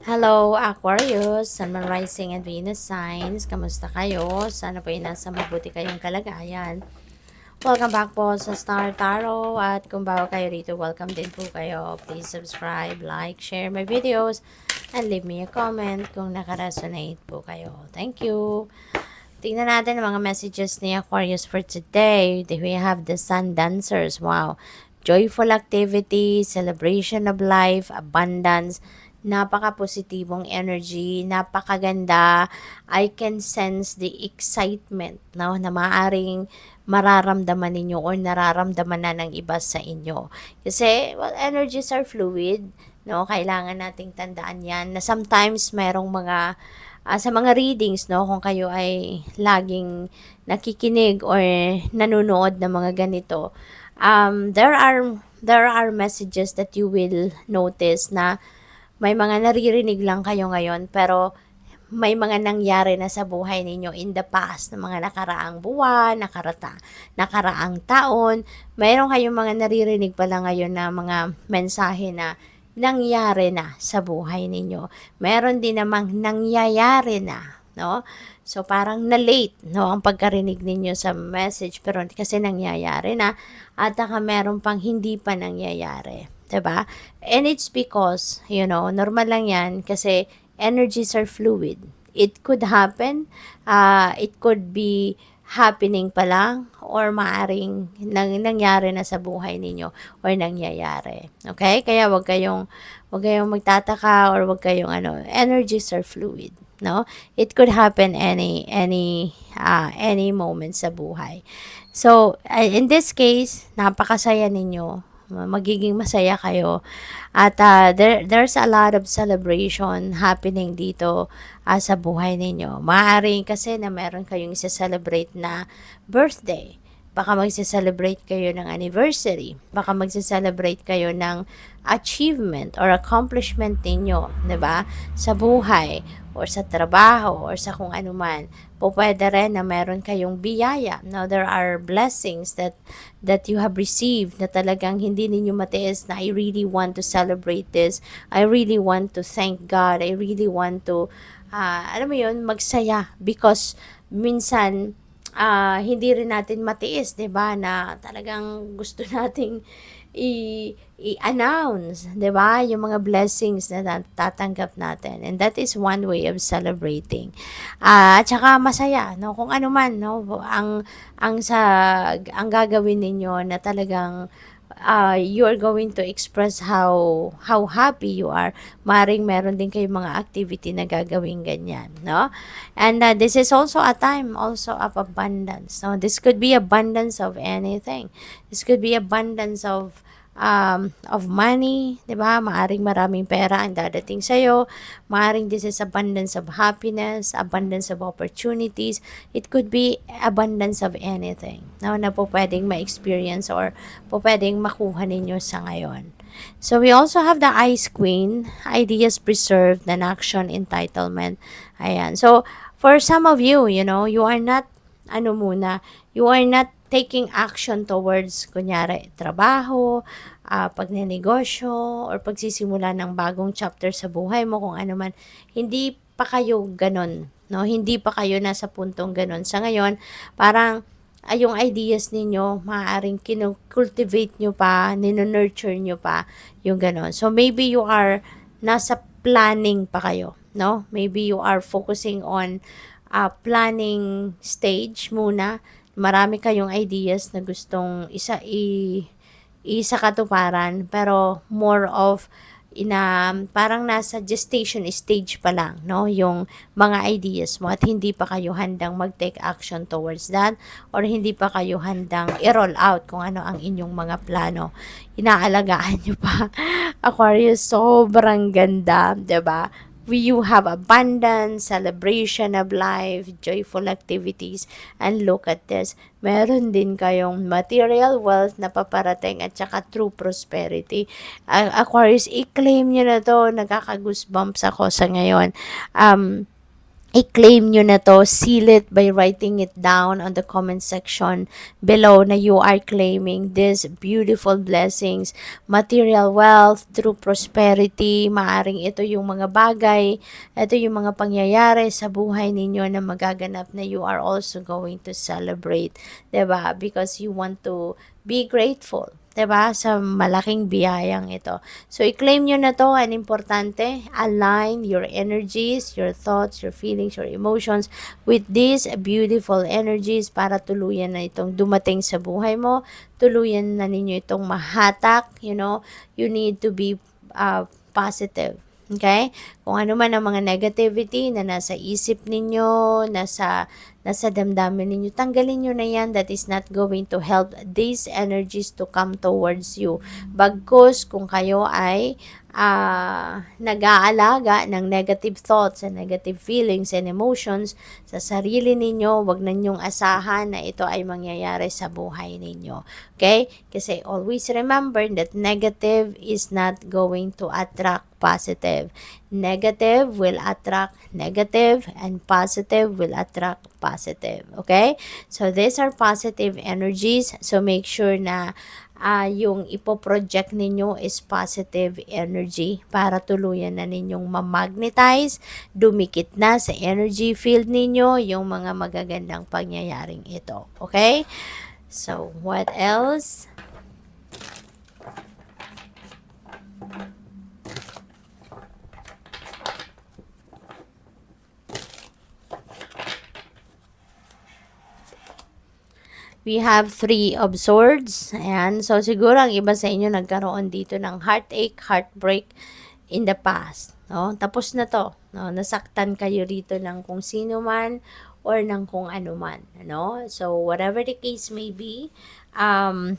Hello, Aquarius, Sun, Moon, Rising, and Venus signs. Kamusta kayo? Sana po ay nasa mabuti kayong kalagayan. Welcome back po sa Star Tarot. At kung bago kayo rito, welcome din po kayo. Please subscribe, like, share my videos, and leave me a comment kung nakaresonate po kayo. Thank you. Tingnan natin ang mga messages ni Aquarius for today. We have the Sun Dancers. Wow. Joyful activity, celebration of life, abundance, napaka-positibong energy, napakaganda. I can sense the excitement, no, na maaaring mararamdaman ninyo or nararamdaman na ng iba sa inyo. Kasi, well, energies are fluid, no? Kailangan nating tandaan yan na sometimes merong mga sa mga readings, no, kung kayo ay laging nakikinig or nanonood ng mga ganito, there are messages that you will notice na may mga naririnig lang kayo ngayon, pero may mga nangyari na sa buhay ninyo in the past, na mga nakaraang buwan, nakaraang taon. Mayroon kayong mga naririnig pala ngayon na mga mensahe na nangyari na sa buhay ninyo. Meron din namang nangyayari na, no? So, parang na-late, no, ang pagkarinig ninyo sa message, pero kasi nangyayari na, at saka meron pang hindi pa nangyayari. 'Di ba? And it's because, normal lang yan kasi energies are fluid. It could happen, it could be happening pa lang, or maaring nangyari na sa buhay ninyo or nangyayari. Okay? Kaya wag kayong magtataka, or wag kayong energies are fluid, no? It could happen any moment sa buhay. So, in this case, napakasaya ninyo, magiging masaya kayo, at there's a lot of celebration happening dito sa buhay ninyo. Maaaring kasi na meron kayong isa-celebrate na birthday, baka magse-celebrate kayo ng anniversary, baka magse-celebrate kayo ng achievement or accomplishment ninyo, 'di ba? Sa buhay or sa trabaho or sa kung ano man. Po pwede rin na meron kayong biyaya. Now, there are blessings that you have received na talagang hindi ninyo matiis, na I really want to celebrate this. I really want to thank God. I really want to, alam mo yun, magsaya, because minsan, hindi rin natin matiis, 'di ba? Na talagang gusto nating i-announce, 'di ba? Yung mga blessings na tatanggap natin. And that is one way of celebrating. At saka masaya, no? Kung ano man, no? Ang gagawin ninyo na talagang you are going to express how happy you are. Maring meron din kayong mga activity na gagawin ganyan, no? And this is also a time also of abundance. No, this could be abundance of anything. This could be abundance of money, 'di ba? Maaring maraming pera ang dadating sa iyo. Maaring this is abundance of happiness, abundance of opportunities. It could be abundance of anything, no, na po pwedeng ma-experience or po pwedeng makuha ninyo sa ngayon. So we also have the Ice Queen, ideas preserved, and action entitlement. Ayan. So for some of you, you are not you are not taking action towards, kunyari, trabaho, pagnenegosyo, or pagsisimula ng bagong chapter sa buhay mo, kung ano man. Hindi pa kayo ganon, no? Hindi pa kayo nasa puntong ganon. Sa ngayon, parang yung ideas ninyo, maaaring kinocultivate nyo pa, ninonurture nyo pa, yung ganon. So, maybe you are nasa planning pa kayo, no? Maybe you are focusing on planning stage muna. Marami kayong ideas na gustong isa katuparan, pero more of parang nasa gestation stage pa lang, no, yung mga ideas mo, at hindi pa kayo handang mag-take action towards that, or hindi pa kayo handang i-roll out kung ano ang inyong mga plano. Inaalagaan nyo pa. Aquarius, sobrang ganda, 'di ba? You have abundance, celebration of life, joyful activities, and look at this. Meron din kayong material wealth na paparating, at saka true prosperity. Aquarius, i-claim nyo na to. Nagkaka-goosebumps ako sa ngayon. i-claim nyo na to, seal it by writing it down on the comment section below na you are claiming these beautiful blessings, material wealth, through prosperity. Maaring ito yung mga bagay, ito yung mga pangyayari sa buhay ninyo na magaganap na you are also going to celebrate, 'di ba? Because you want to be grateful, 'di ba, sa malaking biyayang ito. So, i-claim nyo na to, and importante, align your energies, your thoughts, your feelings, your emotions with these beautiful energies para tuluyan na itong dumating sa buhay mo, tuluyan na ninyo itong mahatak, you need to be positive. Okay? Kung ano man ang mga negativity na nasa isip ninyo, nasa damdamin ninyo, tanggalin nyo na yan. That is not going to help these energies to come towards you. Bagkus, kung kayo ay nag-aalaga ng negative thoughts and negative feelings and emotions sa sarili ninyo, wag na ninyong asahan na ito ay mangyayari sa buhay ninyo. Okay? Kasi always remember that negative is not going to attract positive. Negative will attract negative, and positive will attract positive. Okay? So these are positive energies. So make sure na yung ipoproject ninyo is positive energy para tuluyan na ninyong ma-magnetize, dumikit na sa energy field ninyo yung mga magagandang pangyayaring ito. Okay? So, what else? We have 3 of swords. Ayan. So, siguro ang iba sa inyo nagkaroon dito ng heartache, heartbreak in the past. No? Tapos na to. No? Nasaktan kayo rito ng kung sino man or ng kung ano man. Ano? So, whatever the case may be,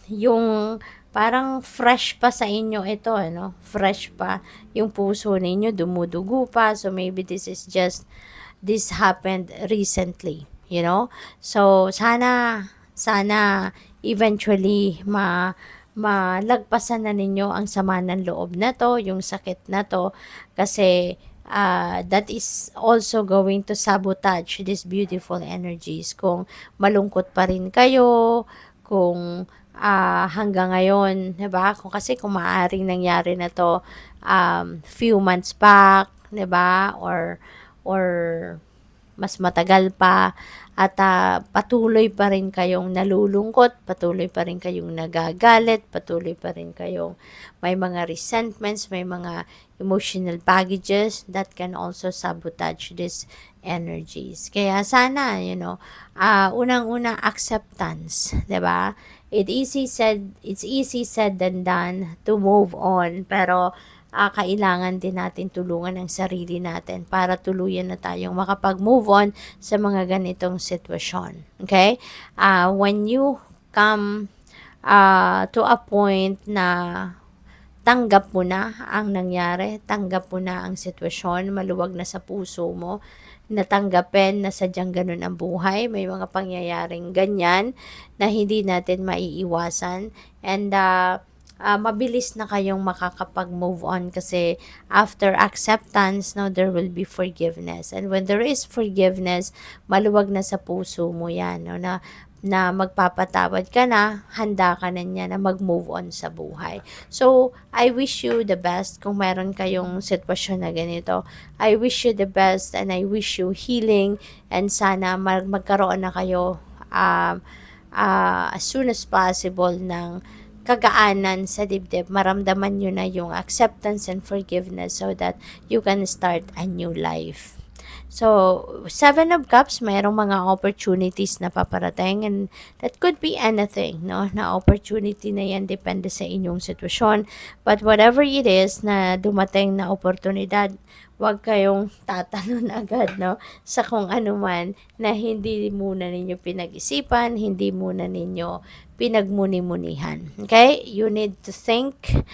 yung parang fresh pa sa inyo ito. Ano? Fresh pa yung puso ninyo, dumudugo pa. So, maybe this happened recently. So, sana eventually malagpasan na ninyo ang sama ng loob na to, yung sakit na to, kasi that is also going to sabotage these beautiful energies. Kung malungkot pa rin kayo, kung hanggang ngayon, 'di ba? Kung maaaring nangyari na to few months back, 'di ba? Or mas matagal pa, at patuloy pa rin kayong nalulungkot, patuloy pa rin kayong nagagalit, patuloy pa rin kayong may mga resentments, may mga emotional baggages that can also sabotage these energies. Kaya sana, unang-una acceptance, 'di ba? It's easy said than done to move on, pero kailangan din natin tulungan ang sarili natin para tuluyan na tayong makapag-move on sa mga ganitong sitwasyon. Okay? When you come to a point na tanggap mo na ang nangyari, tanggap mo na ang sitwasyon, maluwag na sa puso mo, natanggapin na sadyang ganun ang buhay, may mga pangyayaring ganyan na hindi natin maiiwasan, and mabilis na kayong makakapag-move on kasi after acceptance, there will be forgiveness. And when there is forgiveness, maluwag na sa puso mo yan, na magpapatawad ka na, handa ka na niya na mag-move on sa buhay. So, I wish you the best kung meron kayong sitwasyon na ganito. I wish you the best, and I wish you healing, and sana magkaroon na kayo as soon as possible ng kagaanan sa dibdib. Maramdaman nyo na yung acceptance and forgiveness so that you can start a new life. So, 7 of Cups, mayroong mga opportunities na paparating, and that could be anything, no? Na opportunity na yan, depende sa inyong sitwasyon. But whatever it is na dumating na oportunidad, huwag kayong tatalon agad, no? Sa kung ano man na hindi muna ninyo pinag-isipan, hindi muna ninyo pinagmuni-munihan. Okay? You need to think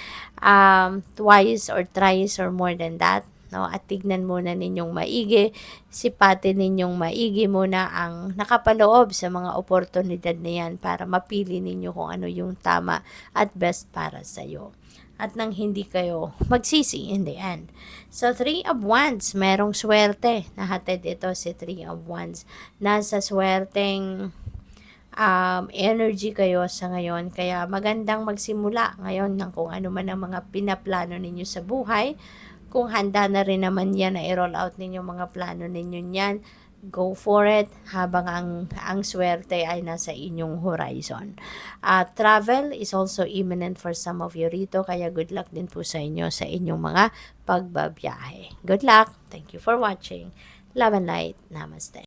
twice or thrice or more than that. No? At tignan muna ninyong maigi, sipatin ninyong maigi muna ang nakapaloob sa mga oportunidad na yan para mapili ninyo kung ano yung tama at best para sa iyo. at nang hindi kayo magsisi in the end. So, 3 of Wands, merong swerte. Nahatid ito si 3 of Wands. Nasa swerteng energy kayo sa ngayon. Kaya magandang magsimula ngayon ng kung ano man ang mga pinaplano ninyo sa buhay. Kung handa na rin naman yan na i-roll out ninyo mga plano ninyo yan, go for it habang ang swerte ay nasa inyong horizon. Travel is also imminent for some of you rito, kaya good luck din po sa inyo sa inyong mga pagbabiyahe. Good luck! Thank you for watching. Love and light. Namaste.